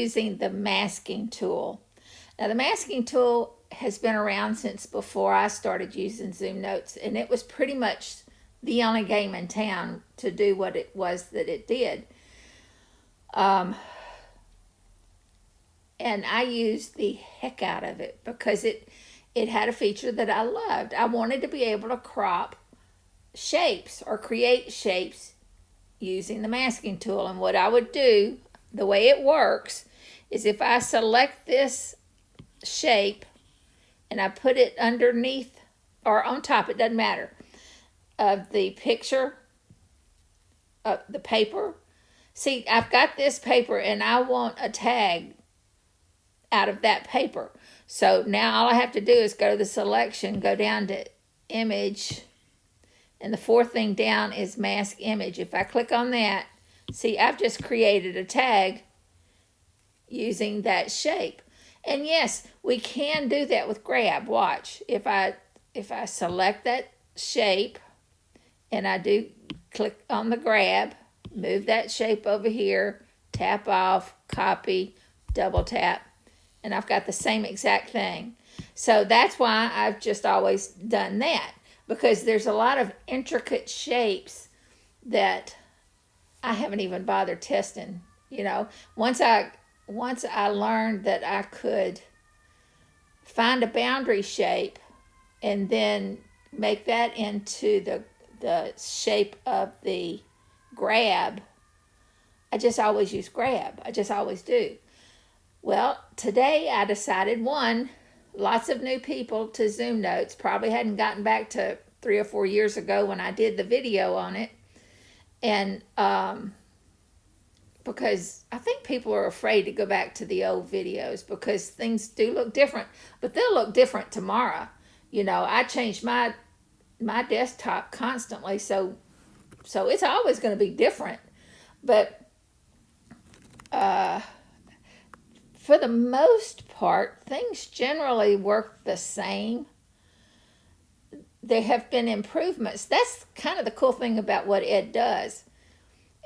using the masking tool. Now the masking tool has been around since before I started using Zoom Notes, and it was pretty much the only game in town to do what it was that it did. And I used the heck out of it because it had a feature that I loved. I wanted to be able to crop shapes or create shapes using the masking tool. And what I would do, the way it works, is if I select this shape and I put it underneath or on top, it doesn't matter, of the picture, of the paper. See, I've got this paper and I want a tag out of that paper. So now all I have to do is go to the selection, go down to image, and the fourth thing down is mask image. If I click on that, see, I've just created a tag using that shape. And yes, we can do that with grab. Watch. If I select that shape and I do click on the grab, move that shape over here, tap off, copy, double tap, and I've got the same exact thing. So that's why I've just always done that, because there's a lot of intricate shapes that I haven't even bothered testing. You know, once I learned that I could find a boundary shape and then make that into the shape of the grab, I just always use grab. I just always do. Well, today I decided, one, lots of new people to Zoom Notes, probably hadn't gotten back to 3 or 4 years ago when I did the video on it. And because I think people are afraid to go back to the old videos because things do look different, but they'll look different tomorrow. You know, I change my desktop constantly, so it's always going to be different. But for the most part, things generally work the same. There have been improvements. That's kind of the cool thing about what Ed does.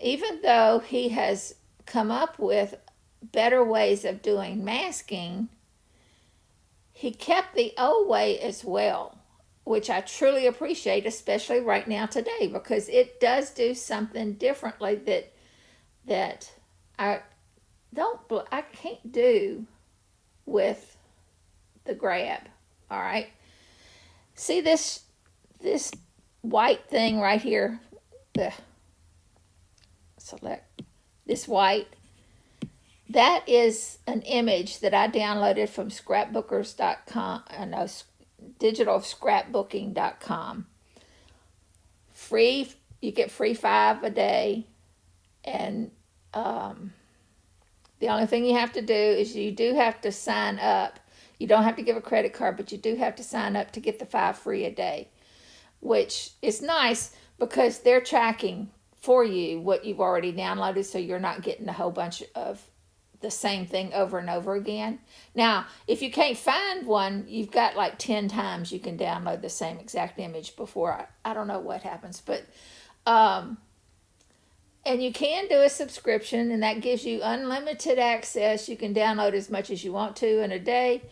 Even though he has come up with better ways of doing masking, he kept the old way as well, which I truly appreciate, especially right now today, because it does do something differently that I can't do with the grab. All right. See this white thing right here? Select this white. That is an image that I downloaded from scrapbookers.com. digitalscrapbooking.com. Free, you get free 5 a day, and the only thing you have to do is you do have to sign up. You don't have to give a credit card, but you do have to sign up to get the 5 free a day, which is nice because they're tracking for you what you've already downloaded, so you're not getting a whole bunch of the same thing over and over again. Now, if you can't find one, you've got like 10 times you can download the same exact image before I don't know what happens, but and you can do a subscription, and that gives you unlimited access. You can download as much as you want to in a day,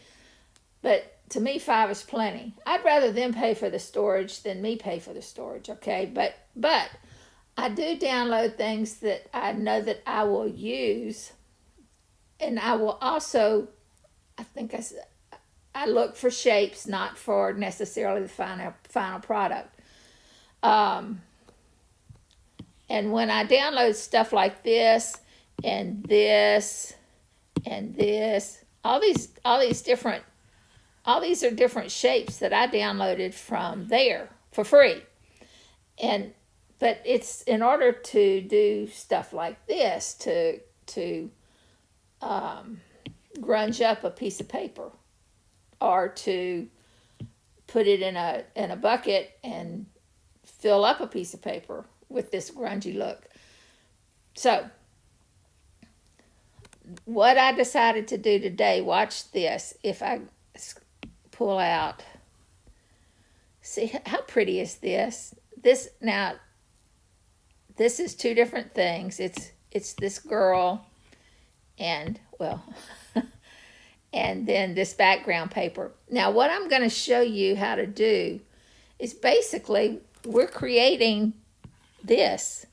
but to me, 5 is plenty. I'd rather them pay for the storage than me pay for the storage, okay? But I do download things that I know that I will use, and I will also, I look for shapes, not for necessarily the final product. And when I download stuff like this and this and this, all these are different shapes that I downloaded from there for free. But it's in order to do stuff like this, to grunge up a piece of paper, or to put it in a bucket and fill up a piece of paper with this grungy look. So what I decided to do today, watch this. If I pull out, see how pretty is this? This is 2 different things. It's this girl and, well, and then this background paper. Now, what I'm going to show you how to do is basically we're creating this.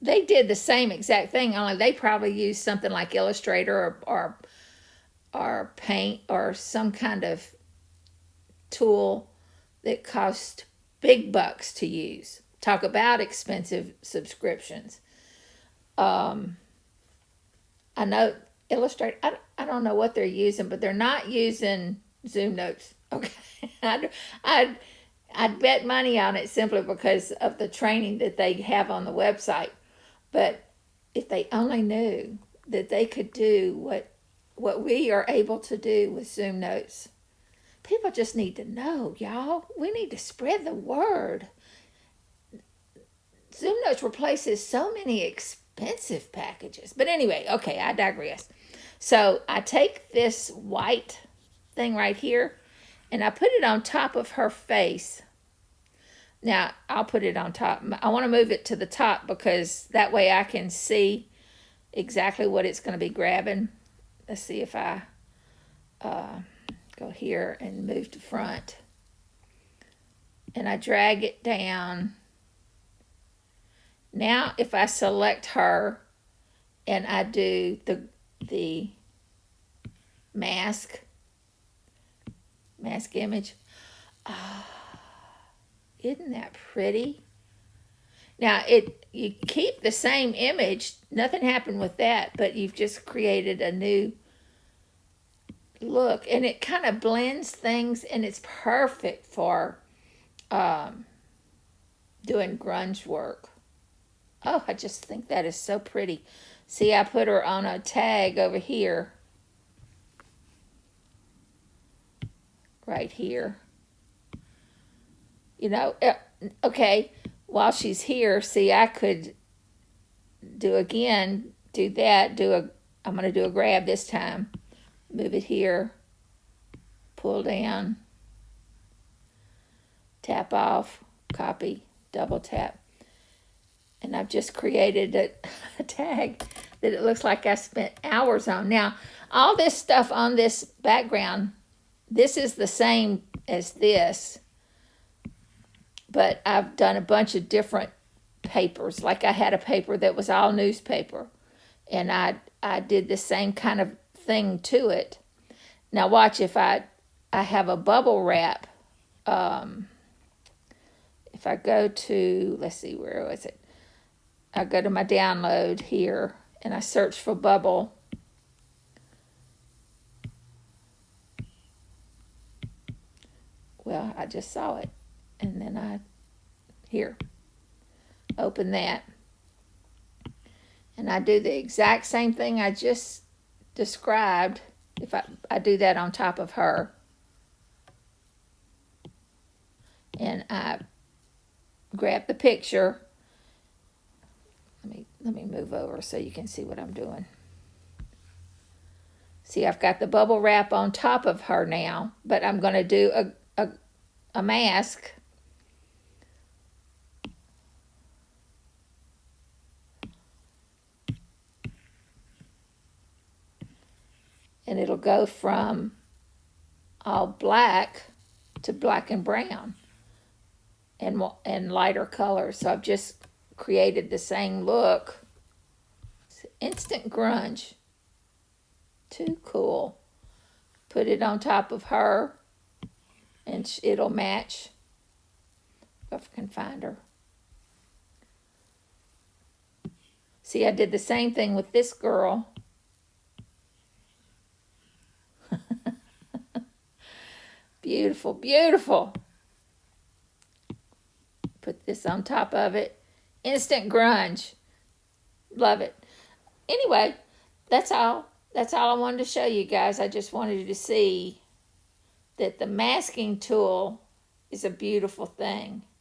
They did the same exact thing, only they probably used something like Illustrator or Paint or some kind of tool that cost big bucks to use. Talk about expensive subscriptions. I know Illustrator, I don't know what they're using, but they're not using Zoom Notes. Okay. I'd bet money on it simply because of the training that they have on the website. But if they only knew that they could do what we are able to do with Zoom Notes. People just need to know, y'all. We need to spread the word. Zoom Notes replaces so many expensive packages. But anyway, okay, I digress. So I take this white thing right here and I put it on top of her face. Now, I'll put it on top. I want to move it to the top because that way I can see exactly what it's going to be grabbing. Let's see if I go here and move to front. And I drag it down. Now, if I select her and I do the mask image, isn't that pretty? Now, you keep the same image. Nothing happened with that, but you've just created a new look. And it kind of blends things, and it's perfect for doing grunge work. Oh, I just think that is so pretty. See, I put her on a tag over here. Right here. You know, okay, while she's here, see, I could do that, I'm going to do a grab this time. Move it here, pull down, tap off, copy, double tap. And I've just created a tag that it looks like I spent hours on. Now, all this stuff on this background, this is the same as this, but I've done a bunch of different papers. Like I had a paper that was all newspaper, and I did the same kind of thing to it. Now watch, if I have a bubble wrap, if I go to, let's see, where was it? I go to my download here, and I search for bubble. Well, I just saw it. And then here, open that. And I do the exact same thing I just described. If I do that on top of her. And I grab the picture. Let me move over so you can see what I'm doing. See, I've got the bubble wrap on top of her now, but I'm going to do a mask. And it'll go from all black to black and brown and lighter colors. So I've just created the same look. It's instant grunge. Too cool. Put it on top of her and it'll match. If I can find her. See, I did the same thing with this girl. Beautiful, beautiful. Put this on top of it. Instant grunge. Love it. Anyway, that's all. That's all I wanted to show you guys. I just wanted you to see that the masking tool is a beautiful thing.